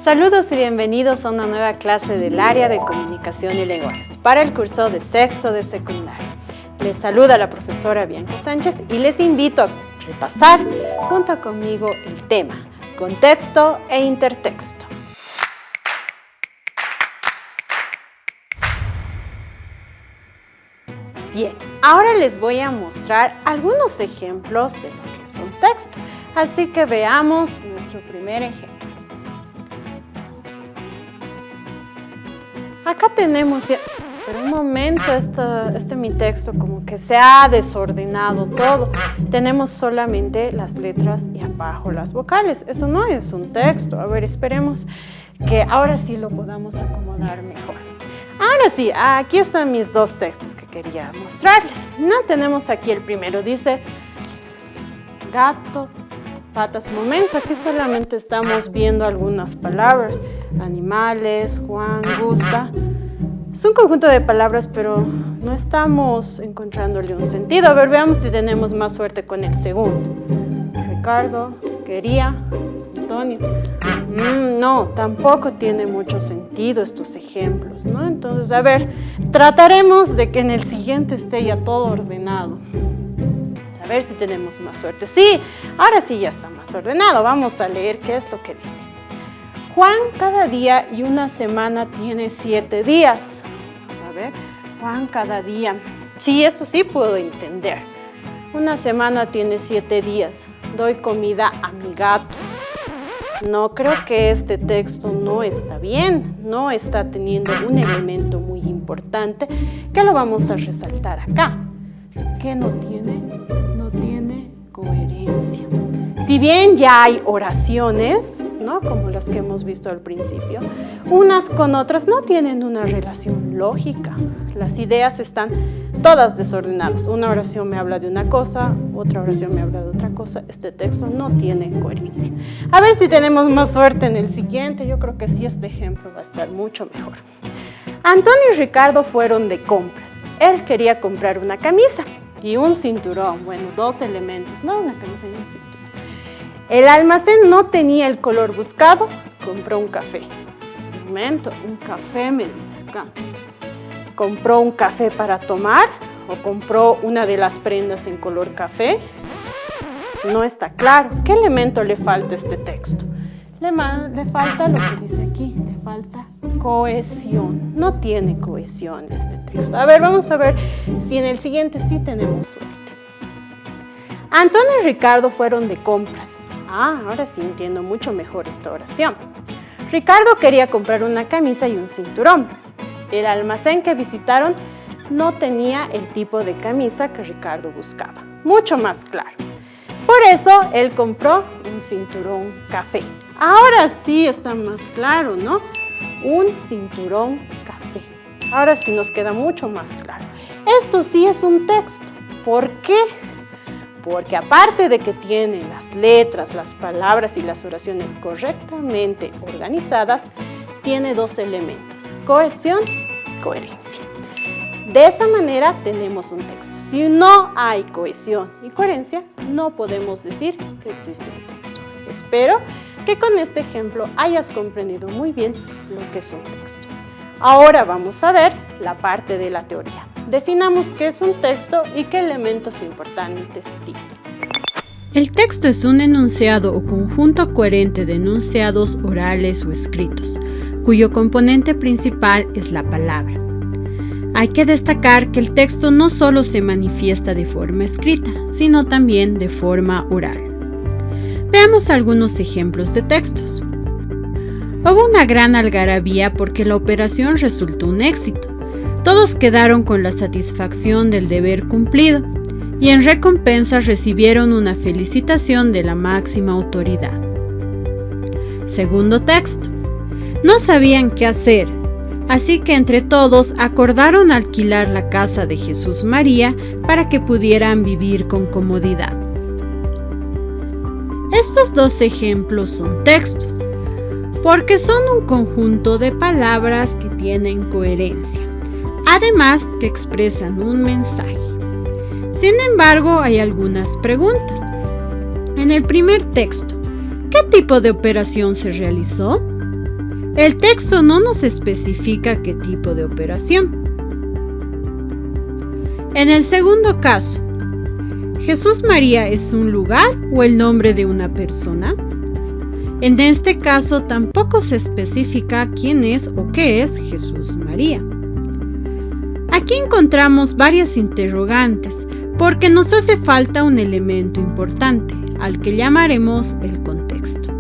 Saludos y bienvenidos a una nueva clase del área de comunicación y lenguajes para el curso de sexto de secundaria. Les saluda la profesora Bianca Sánchez y les invito a repasar junto conmigo el tema contexto e intertexto. Bien, ahora les voy a mostrar algunos ejemplos de lo que es un texto, así que veamos nuestro primer ejemplo. Acá tenemos, pero un momento, mi texto como que se ha desordenado todo. Tenemos solamente las letras y abajo las vocales. Eso no es un texto. A ver, esperemos que ahora sí lo podamos acomodar mejor. Ahora sí, aquí están mis dos textos que quería mostrarles. Tenemos aquí el primero, dice gato, patas. Un momento, aquí solamente estamos viendo algunas palabras. Animales, Juan, gusta. Es un conjunto de palabras, pero no estamos encontrándole un sentido. A ver, veamos si tenemos más suerte con el segundo. Ricardo, quería, Antonio. No, tampoco tiene mucho sentido estos ejemplos, ¿no? Entonces, a ver, trataremos de que en el siguiente esté ya todo ordenado. A ver si tenemos más suerte. Sí, ahora sí ya está más ordenado. Vamos a leer qué es lo que dice. Juan cada día y una semana tiene 7 días. A ver, Juan cada día. Sí, esto sí puedo entender. Una semana tiene 7 días. Doy comida a mi gato. No, creo que este texto no está bien. No está teniendo un elemento muy importante que lo vamos a resaltar acá. ¿Qué no tiene? No tiene coherencia. Si bien ya hay oraciones, ¿no?, como las que hemos visto al principio, unas con otras no tienen una relación lógica. Las ideas están todas desordenadas. Una oración me habla de una cosa, otra oración me habla de otra cosa. Este texto no tiene coherencia. A ver si tenemos más suerte en el siguiente. Yo creo que sí, este ejemplo va a estar mucho mejor. Antonio y Ricardo fueron de compras. Él quería comprar una camisa y un cinturón. Bueno, dos elementos, ¿no? Una camisa y un cinturón. El almacén no tenía el color buscado, compró un café. Un momento, un café me dice acá. ¿Compró un café para tomar o compró una de las prendas en color café? No está claro. ¿Qué elemento le falta a este texto? Le falta lo que dice aquí, le falta cohesión. No tiene cohesión este texto. A ver, vamos a ver si en el siguiente sí tenemos suerte. Antonio y Ricardo fueron de compras. Ahora sí entiendo mucho mejor esta oración. Ricardo quería comprar una camisa y un cinturón. El almacén que visitaron no tenía el tipo de camisa que Ricardo buscaba. Mucho más claro. Por eso él compró un cinturón café. Ahora sí está más claro, ¿no? Un cinturón café. Ahora sí nos queda mucho más claro. Esto sí es un texto. ¿Por qué? Porque aparte de que tiene las letras, las palabras y las oraciones correctamente organizadas, tiene dos elementos: cohesión y coherencia. De esa manera tenemos un texto. Si no hay cohesión y coherencia, no podemos decir que existe un texto. Espero que con este ejemplo hayas comprendido muy bien lo que es un texto. Ahora vamos a ver la parte de la teoría. Definamos qué es un texto y qué elementos importantes tiene. El texto es un enunciado o conjunto coherente de enunciados orales o escritos, cuyo componente principal es la palabra. Hay que destacar que el texto no solo se manifiesta de forma escrita, sino también de forma oral. Veamos algunos ejemplos de textos. Hubo una gran algarabía porque la operación resultó un éxito. Todos quedaron con la satisfacción del deber cumplido y en recompensa recibieron una felicitación de la máxima autoridad. Segundo texto. No sabían qué hacer, así que entre todos acordaron alquilar la casa de Jesús María para que pudieran vivir con comodidad. Estos dos ejemplos son textos, porque son un conjunto de palabras que tienen coherencia, además que expresan un mensaje. Sin embargo, hay algunas preguntas. En el primer texto, ¿qué tipo de operación se realizó? El texto no nos especifica qué tipo de operación. En el segundo caso, ¿Jesús María es un lugar o el nombre de una persona? En este caso tampoco se especifica quién es o qué es Jesús María. Aquí encontramos varias interrogantes porque nos hace falta un elemento importante, al que llamaremos el contexto.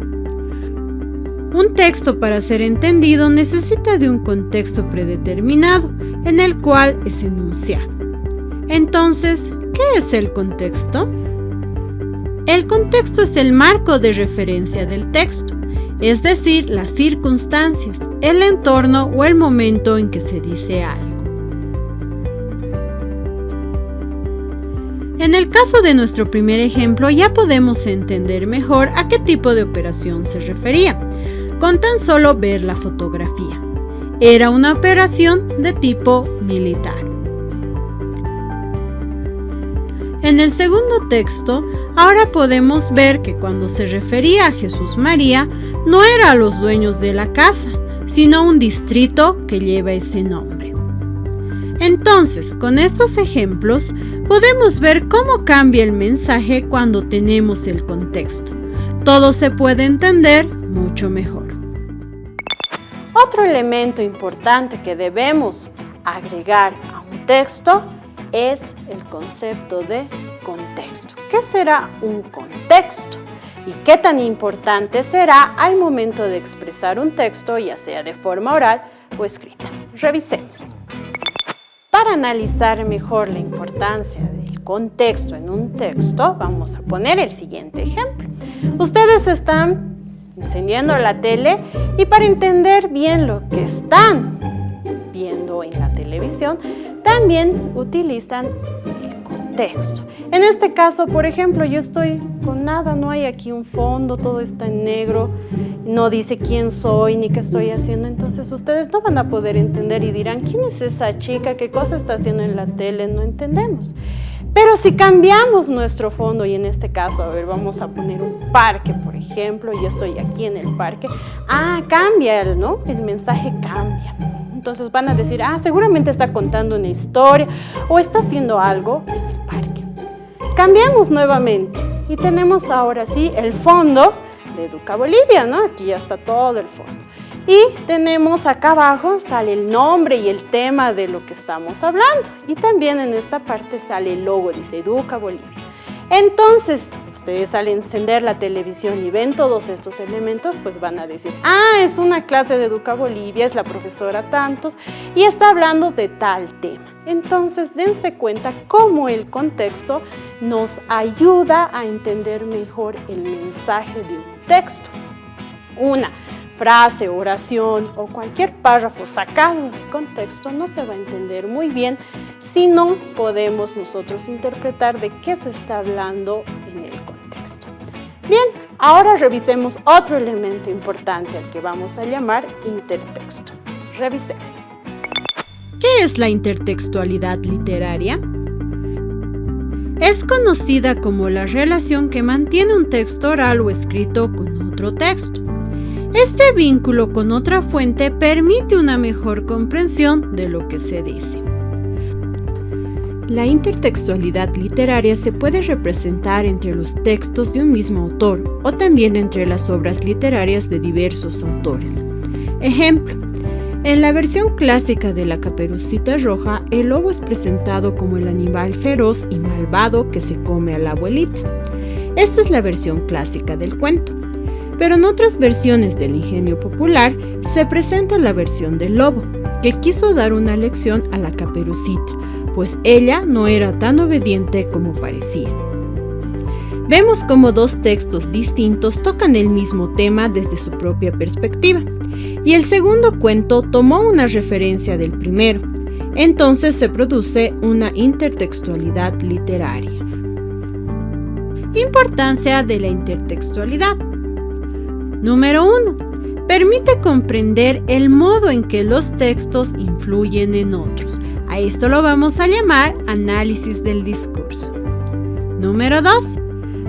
Un texto, para ser entendido, necesita de un contexto predeterminado en el cual es enunciado. Entonces, ¿qué es el contexto? El contexto es el marco de referencia del texto, es decir, las circunstancias, el entorno o el momento en que se dice algo. En el caso de nuestro primer ejemplo, ya podemos entender mejor a qué tipo de operación se refería, con tan solo ver la fotografía. Era una operación de tipo militar. En el segundo texto, ahora podemos ver que cuando se refería a Jesús María, no era a los dueños de la casa, sino a un distrito que lleva ese nombre. Entonces, con estos ejemplos, podemos ver cómo cambia el mensaje cuando tenemos el contexto. Todo se puede entender mucho mejor. Otro elemento importante que debemos agregar a un texto es el concepto de contexto. ¿Qué será un contexto? ¿Y qué tan importante será al momento de expresar un texto, ya sea de forma oral o escrita? Revisemos. Para analizar mejor la importancia del contexto en un texto, vamos a poner el siguiente ejemplo. Ustedes están encendiendo la tele y para entender bien lo que están viendo en la televisión, también utilizan el contexto. En este caso, por ejemplo, yo estoy con nada, no hay aquí un fondo, todo está en negro, no dice quién soy ni qué estoy haciendo, entonces ustedes no van a poder entender y dirán, ¿quién es esa chica? ¿Qué cosa está haciendo en la tele? No entendemos. Pero si cambiamos nuestro fondo, y en este caso, a ver, vamos a poner un parque, por ejemplo, yo estoy aquí en el parque, cambia, ¿no? El mensaje cambia. Entonces van a decir, seguramente está contando una historia o está haciendo algo en el parque. Cambiamos nuevamente y tenemos ahora sí el fondo de Educa Bolivia, ¿no? Aquí ya está todo el fondo. Y tenemos acá abajo, sale el nombre y el tema de lo que estamos hablando. Y también en esta parte sale el logo, dice Educa Bolivia. Entonces, ustedes al encender la televisión y ven todos estos elementos, pues van a decir, es una clase de Educa Bolivia, es la profesora tantos, y está hablando de tal tema. Entonces, dense cuenta cómo el contexto nos ayuda a entender mejor el mensaje de un texto. Una frase, oración o cualquier párrafo sacado del contexto no se va a entender muy bien si no podemos nosotros interpretar de qué se está hablando en el contexto. Bien, ahora revisemos otro elemento importante al que vamos a llamar intertexto. Revisemos. ¿Qué es la intertextualidad literaria? Es conocida como la relación que mantiene un texto oral o escrito con otro texto. Este vínculo con otra fuente permite una mejor comprensión de lo que se dice. La intertextualidad literaria se puede representar entre los textos de un mismo autor o también entre las obras literarias de diversos autores. Ejemplo, en la versión clásica de La Caperucita Roja, el lobo es presentado como el animal feroz y malvado que se come a la abuelita. Esta es la versión clásica del cuento. Pero en otras versiones del ingenio popular se presenta la versión del lobo, que quiso dar una lección a la Caperucita, pues ella no era tan obediente como parecía. Vemos cómo dos textos distintos tocan el mismo tema desde su propia perspectiva, y el segundo cuento tomó una referencia del primero, entonces se produce una intertextualidad literaria. Importancia de la intertextualidad. Número 1. Permite comprender el modo en que los textos influyen en otros. A esto lo vamos a llamar análisis del discurso. Número 2.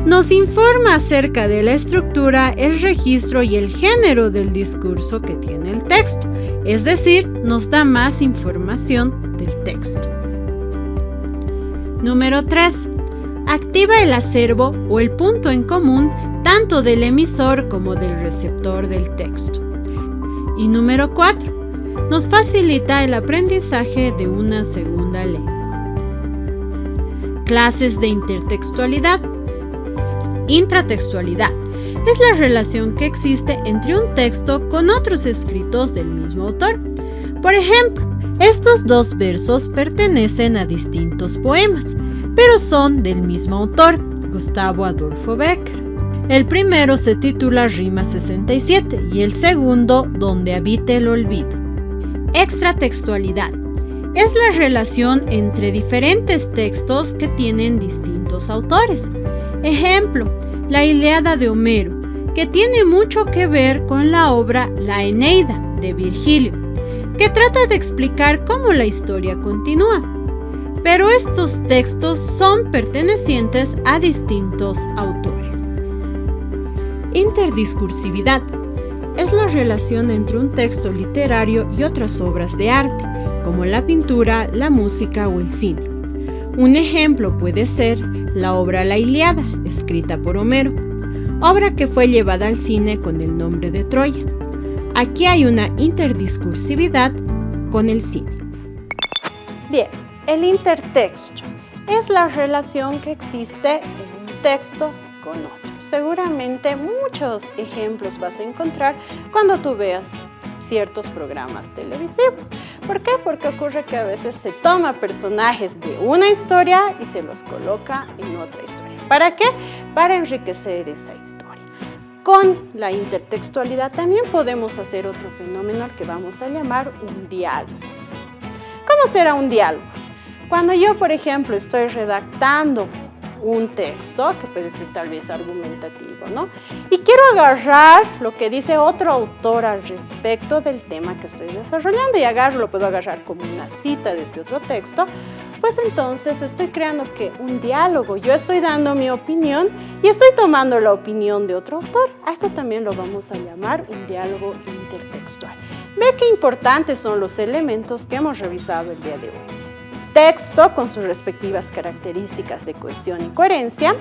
nos informa acerca de la estructura, el registro y el género del discurso que tiene el texto, es decir, nos da más información del texto. Número 3. Activa el acervo o el punto en común tanto del emisor como del receptor del texto. Y número 4. Nos facilita el aprendizaje de una segunda lengua. Clases de intertextualidad. Intratextualidad es la relación que existe entre un texto con otros escritos del mismo autor. Por ejemplo, estos dos versos pertenecen a distintos poemas, pero son del mismo autor, Gustavo Adolfo Bécquer. El primero se titula Rima 67 y el segundo Donde habite el olvido. Extratextualidad es la relación entre diferentes textos que tienen distintos autores. Ejemplo, la Ilíada de Homero, que tiene mucho que ver con la obra La Eneida de Virgilio, que trata de explicar cómo la historia continúa. Pero estos textos son pertenecientes a distintos autores. Interdiscursividad es la relación entre un texto literario y otras obras de arte, como la pintura, la música o el cine. Un ejemplo puede ser la obra La Ilíada, escrita por Homero, obra que fue llevada al cine con el nombre de Troya. Aquí hay una interdiscursividad con el cine. Bien, el intertexto es la relación que existe en un texto con otro. Seguramente muchos ejemplos vas a encontrar cuando tú veas ciertos programas televisivos. ¿Por qué? Porque ocurre que a veces se toma personajes de una historia y se los coloca en otra historia. ¿Para qué? Para enriquecer esa historia. Con la intertextualidad también podemos hacer otro fenómeno al que vamos a llamar un diálogo. ¿Cómo será un diálogo? Cuando yo, por ejemplo, estoy redactando un texto, que puede ser tal vez argumentativo, ¿no? Y quiero agarrar lo que dice otro autor al respecto del tema que estoy desarrollando y lo puedo agarrar como una cita de este otro texto, pues entonces estoy creando un diálogo. Yo estoy dando mi opinión y estoy tomando la opinión de otro autor. A esto también lo vamos a llamar un diálogo intertextual. Ve qué importantes son los elementos que hemos revisado el día de hoy. Texto con sus respectivas características de cohesión y coherencia.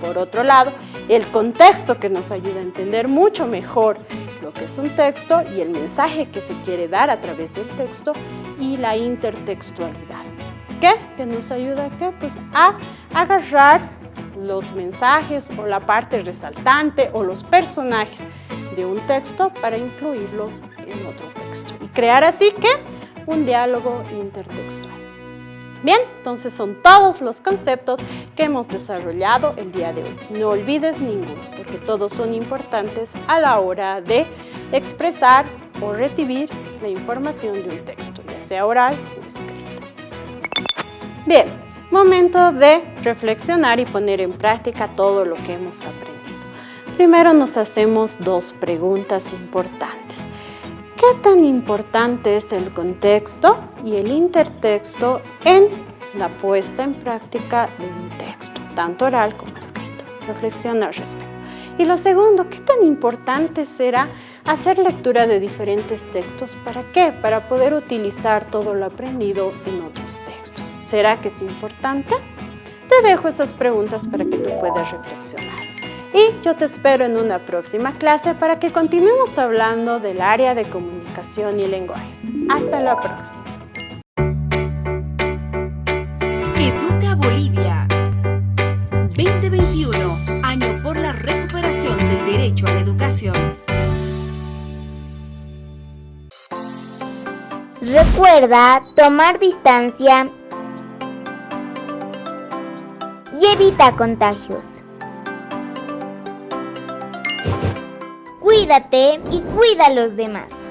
Por otro lado, el contexto que nos ayuda a entender mucho mejor lo que es un texto y el mensaje que se quiere dar a través del texto, y la intertextualidad. ¿Qué? Que nos ayuda a agarrar los mensajes o la parte resaltante o los personajes de un texto para incluirlos en otro texto y crear así un diálogo intertextual. Bien, entonces son todos los conceptos que hemos desarrollado el día de hoy. No olvides ninguno, porque todos son importantes a la hora de expresar o recibir la información de un texto, ya sea oral o escrito. Bien, momento de reflexionar y poner en práctica todo lo que hemos aprendido. Primero nos hacemos dos preguntas importantes. ¿Qué tan importante es el contexto y el intertexto en la puesta en práctica de un texto, tanto oral como escrito? Reflexiona al respecto. Y lo segundo, ¿qué tan importante será hacer lectura de diferentes textos? ¿Para qué? Para poder utilizar todo lo aprendido en otros textos. ¿Será que es importante? Te dejo esas preguntas para que tú puedas reflexionar. Y yo te espero en una próxima clase para que continuemos hablando del área de comunicación y lenguajes. Hasta la próxima. Educa Bolivia 2021, año por la recuperación del derecho a la educación. Recuerda tomar distancia y evita contagios. Cuídate y cuida a los demás.